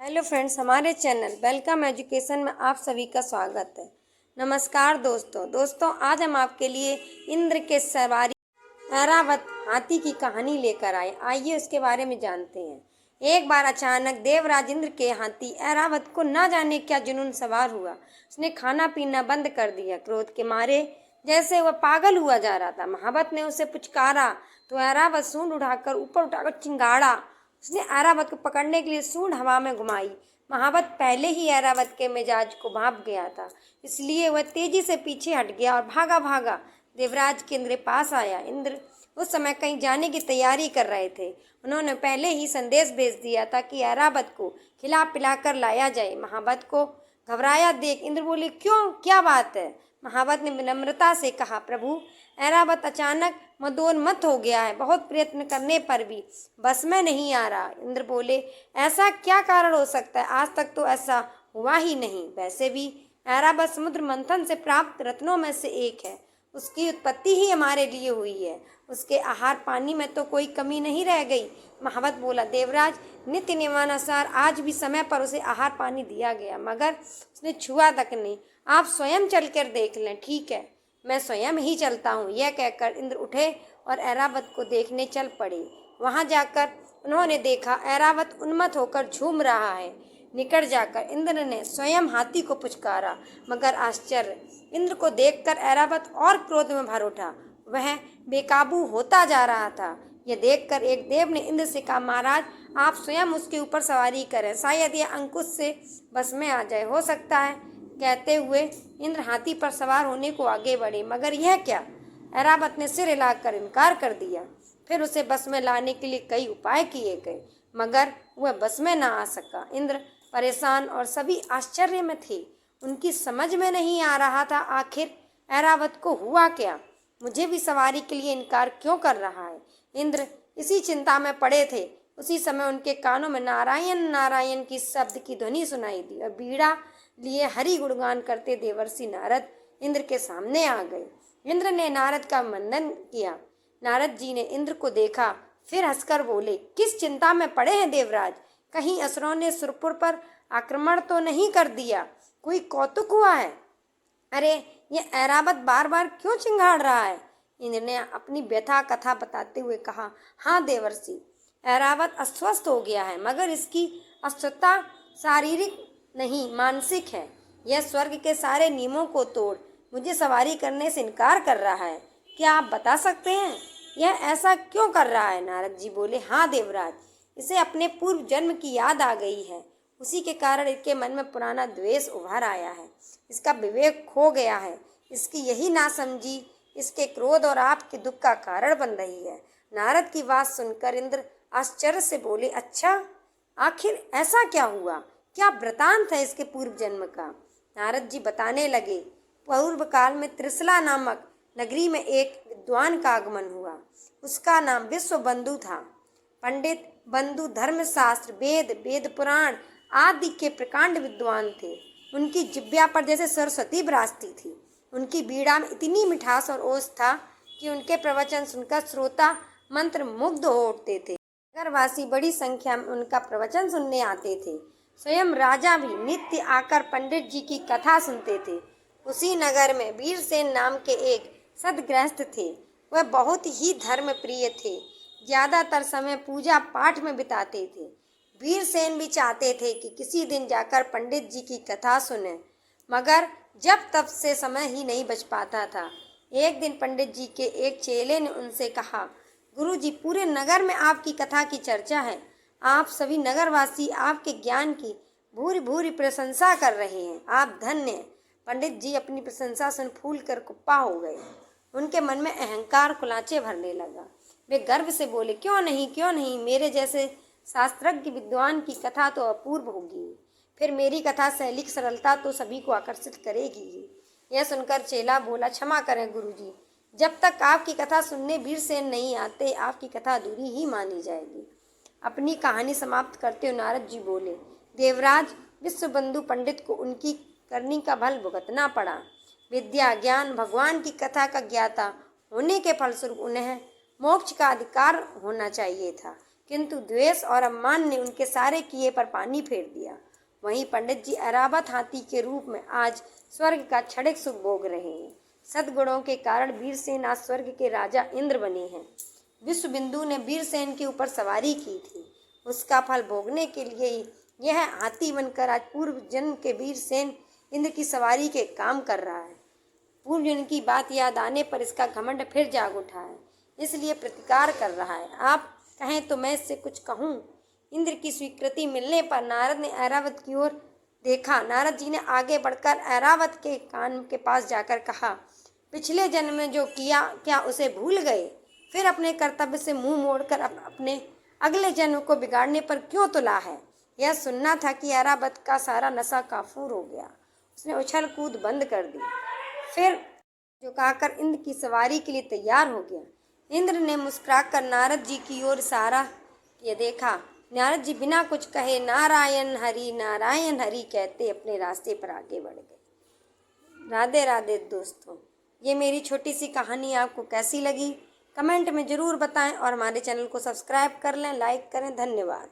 Hello friends, हमारे channel welcome education में आप सभी का स्वागत है। नमस्कार दोस्तों, आज हम आपके लिए इंद्र के सवारी ऐरावत हाथी की कहानी लेकर आए। आइए उसके बारे में जानते हैं। एक बार अचानक देवराज इंद्र के हाथी ऐरावत को न जाने क्या जुनून सवार हुआ। उसने खाना पीना बंद कर दिया। क्रोध के मारे जैसे वह पागल हुआ जा रहा था। महावत ने उसे पुचकारा तो ऐरावत सूंड उठाकर चिंगाड़ा। उसने ऐरावत को पकड़ने के लिए सूंड हवा में घुमाई। महावत पहले ही ऐरावत के मिजाज को भांप गया था, इसलिए वह तेजी से पीछे हट गया और भागा देवराज के इंद्र पास आया। इंद्र उस समय कहीं जाने की तैयारी कर रहे थे। उन्होंने पहले ही संदेश भेज दिया था कि ऐरावत को खिला पिला कर लाया जाए। महावत को घबराया देख इंद्र बोले, क्यों, क्या बात है? महावत ने विनम्रता से कहा, प्रभु, ऐरावत अचानक मदोन्मत्त हो गया है। बहुत प्रयत्न करने पर भी बस में नहीं आ रहा। इंद्र बोले, ऐसा क्या कारण हो सकता है? आज तक तो ऐसा हुआ ही नहीं। वैसे भी ऐरावत समुद्र मंथन से प्राप्त रत्नों में से एक है। उसकी उत्पत्ति ही हमारे लिए हुई है। उसके आहार पानी में तो कोई कमी नहीं रह गई। महावत बोला, देवराज, नित्य नियमानुसार आज भी समय पर उसे आहार पानी दिया गया, मगर उसने छुआ तक नहीं। आप स्वयं चलकर देख लें। ठीक है, मैं स्वयं ही चलता हूँ। यह कहकर इंद्र उठे और ऐरावत को देखने चल पड़े। वहां जाकर उन्होंने देखा ऐरावत उन्मत्त होकर झूम रहा है। निकट जाकर इंद्र ने स्वयं हाथी को पुचकारा, मगर आश्चर्य, इंद्र को देखकर ऐरावत और क्रोध में भर उठा। वह बेकाबू होता जा रहा था। यह देखकर एक देव ने इंद्र से कहा, महाराज, आप स्वयं उसके ऊपर सवारी करें, शायद यह अंकुश से बस में आ जाए, हो सकता है। कहते हुए इंद्र हाथी पर सवार होने को आगे बढ़े, मगर यह क्या? ऐरावत ने सिर हिलाकर इनकार कर दिया। फिर उसे बस में लाने के लिए कई उपाय किए गए, मगर वह बस में ना आ सका। इंद्र परेशान और सभी आश्चर्य में थे। उनकी समझ में नहीं आ रहा था आखिर ऐरावत को हुआ क्या? मुझे भी सवारी के लिए इनकार क्यों कर रहा है? इंद्र इसी चिंता में पड़े थे। उसी समय उनके कानों में नारायण नारायण की शब्द की ध्वनि सुनाई दी और बीड़ा लिए हरि गुणगान करते देवर्षि नारद इंद्र के सामने आ गए। इंद्र ने नारद का वंदन किया। नारद जी ने इंद्र को देखा, फिर हंसकर बोले, किस चिंता में पड़े हैं देवराज? कहीं असुरों ने सुरपुर पर आक्रमण तो नहीं कर दिया? कोई कौतुक हुआ है? अरे, ये ऐरावत बार बार क्यों चिंगाड़ रहा है? इंद्र ने अपनी व्यथा कथा बताते हुए कहा, हाँ देवर्षि, ऐरावत अस्वस्थ हो गया है, मगर इसकी अस्वस्थता शारीरिक नहीं, मानसिक है। यह स्वर्ग के सारे नियमों को तोड़ मुझे सवारी करने से इनकार कर रहा है। क्या आप बता सकते हैं यह ऐसा क्यों कर रहा है? नारद जी बोले, हाँ देवराज, इसे अपने पूर्व जन्म की याद आ गई है। उसी के कारण इसके मन में पुराना द्वेष उभर आया है। इसका विवेक खो गया है। इसकी यही नासमझी इसके क्रोध और आपके दुख का कारण बन रही है। नारद की बात सुनकर इंद्र आश्चर्य से बोले, अच्छा, आखिर ऐसा क्या हुआ? क्या वृतांत है इसके पूर्व जन्म का? नारद जी बताने लगे, पूर्व काल में त्रिशला नामक नगरी में एक विद्वान का आगमन हुआ। उसका नाम विश्वबंधु था। पंडित बंधु धर्मशास्त्र, वेद पुराण आदि के प्रकांड विद्वान थे। उनकी जिह्वा पर जैसे सरस्वती विराजती थी। उनकी बीड़ा में इतनी मिठास और ओज था कि उनके प्रवचन सुनकर श्रोता मंत्र मुग्ध हो उठते थे। नगरवासी बड़ी संख्या में उनका प्रवचन सुनने आते थे। स्वयं राजा भी नित्य आकर पंडित जी की कथा सुनते थे। उसी नगर में वीरसेन नाम के एक सद्गृहस्थ थे। वह बहुत ही धर्म प्रिय थे। ज्यादातर समय पूजा पाठ में बिताते थे। वीरसेन भी चाहते थे कि किसी दिन जाकर पंडित जी की कथा सुने, मगर जब तब से समय ही नहीं बच पाता था। एक दिन पंडित जी के एक चेले ने उनसे कहा, गुरु जी, पूरे नगर में आपकी कथा की चर्चा है। आप सभी नगरवासी आपके ज्ञान की भूरी भूरी प्रशंसा कर रहे हैं। आप धन्य हैं। पंडित जी अपनी प्रशंसा सुन फूल कर कुप्पा हो गए। उनके मन में अहंकार कुलाचे भरने लगा। वे गर्व से बोले, क्यों नहीं, मेरे जैसे शास्त्रज्ञ विद्वान की कथा तो अपूर्व होगी। फिर मेरी कथा शैली की सरलता तो सभी को आकर्षित करेगी ही। यह सुनकर चेला बोला, क्षमा करें गुरुजी, जब तक आपकी कथा सुनने वीरसेन नहीं आते, आपकी कथा अधूरी ही मानी जाएगी। अपनी कहानी समाप्त करते हुए नारद जी बोले, देवराज, विश्वबंधु पंडित को उनकी करनी का फल भुगतना पड़ा। विद्या ज्ञान भगवान की कथा का ज्ञाता होने के फलस्वरूप उन्हें मोक्ष का अधिकार होना चाहिए था, किंतु द्वेष और अम्मान ने उनके सारे किए पर पानी फेर दिया। वहीं पंडित जी ऐरावत हाथी के रूप में आज स्वर्ग का क्षणिक सुख भोग रहे हैं। सद्गुणों के कारण वीरसेन आज स्वर्ग के राजा इंद्र बने हैं। विश्वबिंदु ने वीरसेन के ऊपर सवारी की थी, उसका फल भोगने के लिए यह हाथी बनकर आज पूर्व जन्म के वीरसेन इंद्र की सवारी के काम कर रहा है। पूर्व जन्म की बात याद आने पर इसका घमंड फिर जाग उठा है, इसलिए प्रतिकार कर रहा है। आप कहें तो मैं इससे कुछ कहूँ। इंद्र की स्वीकृति मिलने पर नारद ने ऐरावत की ओर देखा। नारद जी ने आगे बढ़कर ऐरावत के कान के पास जाकर कहा, पिछले जन्म में जो किया क्या उसे भूल गए? फिर अपने कर्तव्य से मुंह मोड़कर अपने अगले जन्म को बिगाड़ने पर क्यों तुला है? यह सुनना था कि ऐरावत का सारा नशा काफूर हो गया। उसने उछल कूद बंद कर दी, फिर झुकाकर इंद्र की सवारी के लिए तैयार हो गया। इंद्र ने मुस्कुराकर नारद जी की ओर इशारा किया देखा। नारद जी बिना कुछ कहे नारायण हरि कहते अपने रास्ते पर आगे बढ़ गए। राधे राधे दोस्तों, ये मेरी छोटी सी कहानी आपको कैसी लगी कमेंट में ज़रूर बताएं और हमारे चैनल को सब्सक्राइब कर लें, लाइक करें। धन्यवाद।